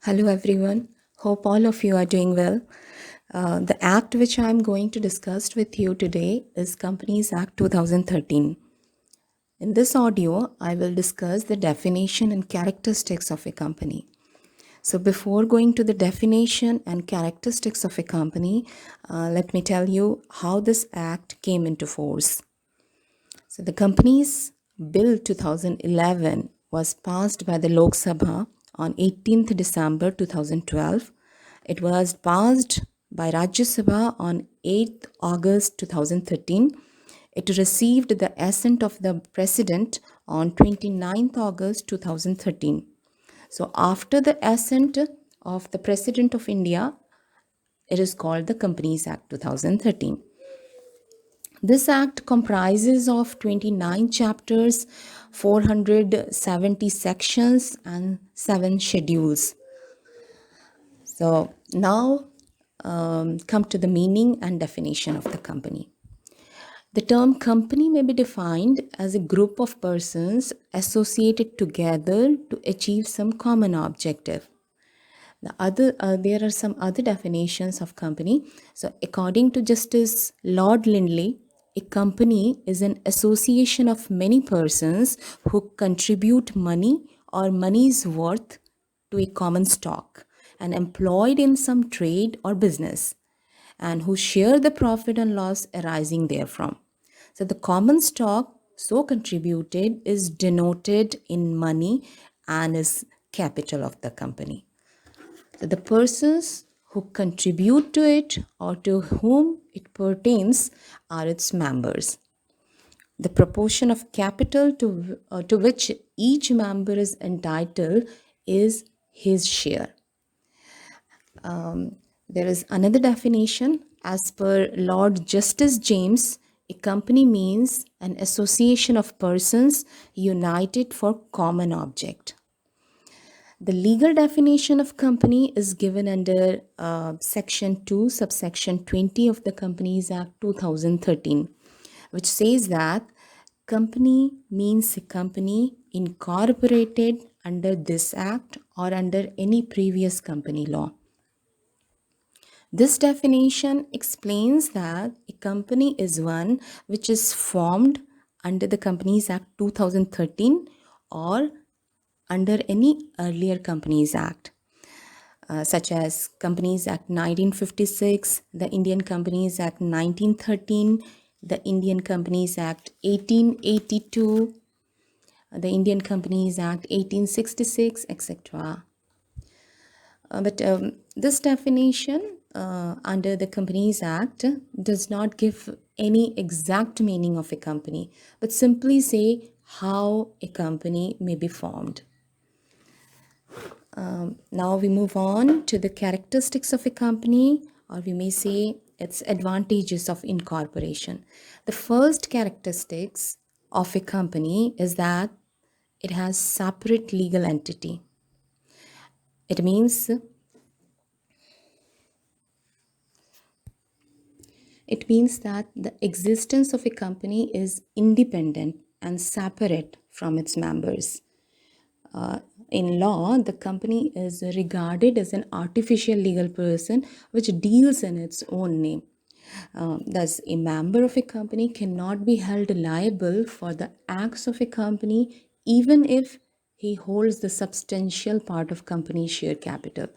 Hello, everyone. Hope all of you are doing well. The act which I'm going to discuss with you today is Companies Act 2013. In this audio, I will discuss the definition and characteristics of a company. So, before going to the definition and characteristics of a company, let me tell you how this act came into force. So, the Companies Bill 2011 was passed by the Lok Sabha on 18th December 2012. It was passed by Rajya Sabha on 8th August 2013. It received the assent of the President on 29th August 2013. So, after the assent of the President of India, it is called the Companies Act 2013. This act comprises of 29 chapters, 470 sections, and 7 schedules. So now come to the meaning and definition of the company. The term company may be defined as a group of persons associated together to achieve some common objective. There are some other definitions of company. So, according to Justice Lord Lindley, a company is an association of many persons who contribute money or money's worth to a common stock and employed in some trade or business and who share the profit and loss arising therefrom. So, the common stock so contributed is denoted in money and is capital of the company. So the persons who contribute to it or to whom it pertains are its members. The proportion of capital to which each member is entitled is his share. There is another definition as per Lord Justice James. A company means an association of persons united for common object. The legal definition of company is given under Section 2, subsection 20 of the Companies Act 2013, which says that company means a company incorporated under this act or under any previous company law. This definition explains that a company is one which is formed under the Companies Act 2013 or under any earlier Companies Act, such as Companies Act 1956, the Indian Companies Act 1913, the Indian Companies Act 1882, the Indian Companies Act 1866, etc. But this definition under the Companies Act does not give any exact meaning of a company, but simply say how a company may be formed. Now we move on to the characteristics of a company, or we may say its advantages of incorporation. The first characteristics of a company is that it has separate legal entity. It means that the existence of a company is independent and separate from its members. In law, the company is regarded as an artificial legal person which deals in its own name. Thus, a member of a company cannot be held liable for the acts of a company even if he holds the substantial part of company share capital.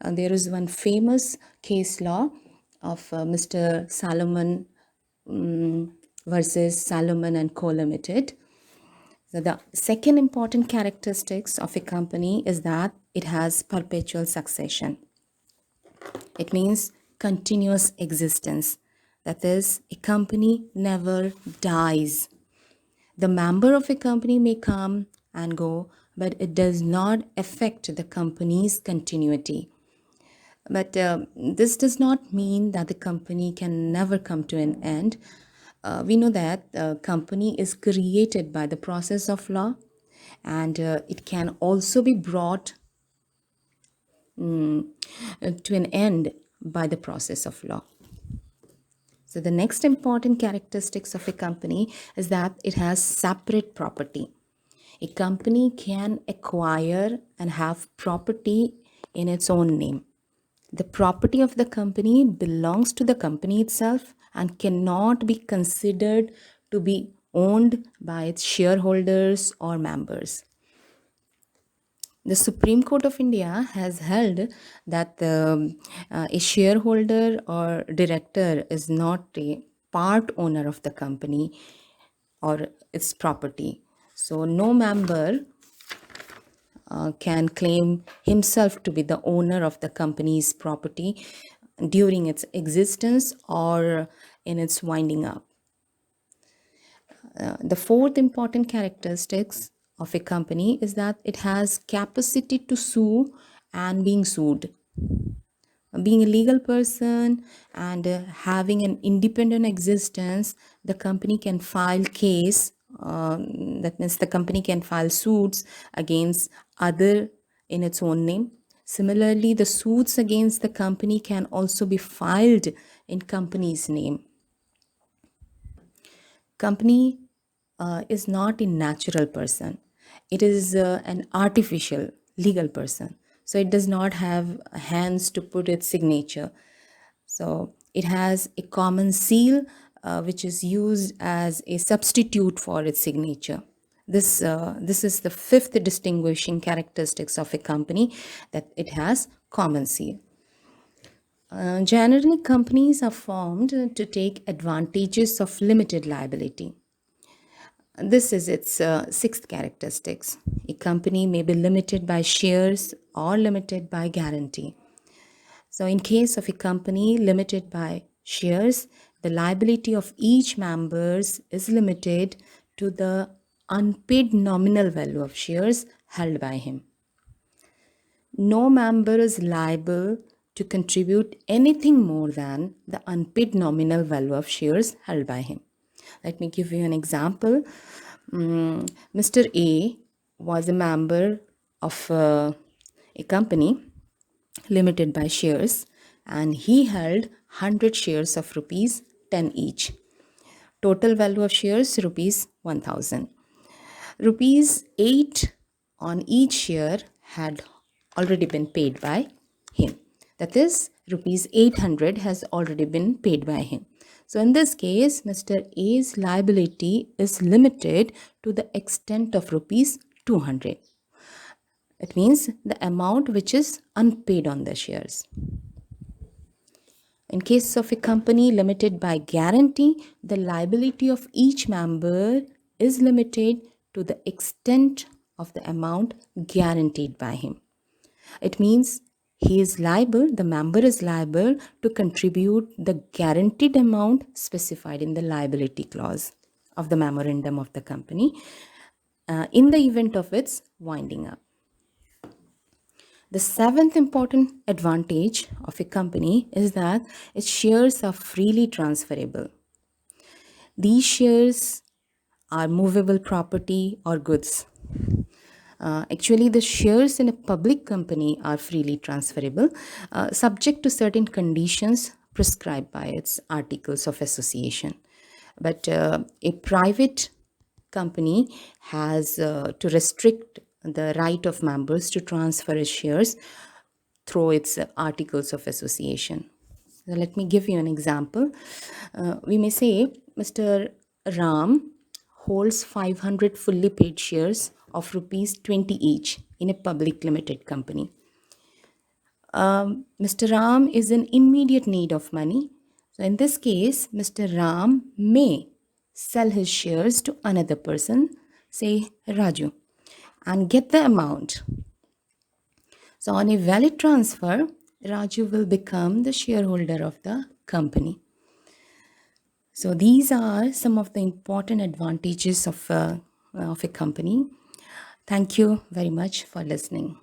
There is one famous case law of Mr. Salomon versus Salomon and Co. Limited. So the second important characteristics of a company is that it has perpetual succession. It means continuous existence. That is, a company never dies. The member of a company may come and go, but it does not affect the company's continuity. But this does not mean that the company can never come to an end. We know that the company is created by the process of law, and it can also be brought to an end by the process of law. So the next important characteristics of a company is that it has separate property. A company can acquire and have property in its own name. The property of the company belongs to the company itself and cannot be considered to be owned by its shareholders or members. The Supreme Court of India has held that a shareholder or director is not a part owner of the company or its property. So, no member can claim himself to be the owner of the company's property during its existence or in its winding up. The fourth important characteristics of a company is that it has capacity to sue and being sued. Being a legal person and having an independent existence, the company can file case. That means the company can file suits against other in its own name. Similarly, the suits against the company can also be filed in company's name. Company is not a natural person. It is an artificial legal person. So it does not have hands to put its signature. So it has a common seal which is used as a substitute for its signature. This is the fifth distinguishing characteristics of a company, that it has common seal. Generally, companies are formed to take advantages of limited liability. This is its sixth characteristics. A company may be limited by shares or limited by guarantee. So, in case of a company limited by shares, the liability of each member is limited to the unpaid nominal value of shares held by him. No member is liable to contribute anything more than the unpaid nominal value of shares held by him. Let me give you an example. Mr. A was a member of a company limited by shares, and he held 100 shares of rupees 10 each. Total value of shares rupees 1000. Rupees 8 on each share had already been paid by him. That is, rupees 800 has already been paid by him. So in this case, Mr. A's liability is limited to the extent of rupees 200. It means the amount which is unpaid on the shares. In case of a company limited by guarantee, the liability of each member is limited to the extent of the amount guaranteed by him. It means he is liable, the member is liable to contribute the guaranteed amount specified in the liability clause of the memorandum of the company in the event of its winding up. The seventh important advantage of a company is that its shares are freely transferable. These shares are movable property or goods. Actually, the shares in a public company are freely transferable, subject to certain conditions prescribed by its articles of association. But a private company has to restrict the right of members to transfer its shares through its articles of association. So let me give you an example. We may say Mr. Ram holds 500 fully paid shares of rupees 20 each in a public limited company. Mr. Ram is in immediate need of money. So in this case, Mr. Ram may sell his shares to another person, say Raju, and get the amount. So on a valid transfer, Raju will become the shareholder of the company. So these are some of the important advantages of a company. Thank you very much for listening.